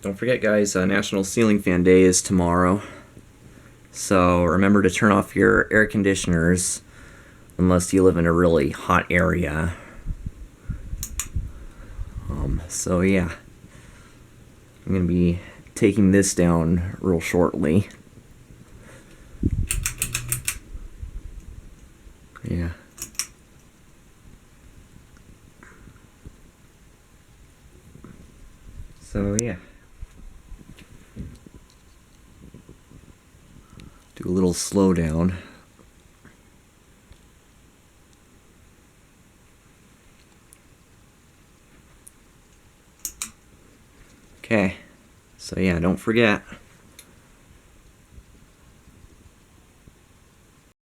Don't forget, guys, National Ceiling Fan Day is tomorrow. So remember to turn off your air conditioners unless you live in a really hot area. So yeah, I'm going to be taking this down real shortly. Yeah. So yeah. Do a little slowdown. Okay. So yeah, don't forget.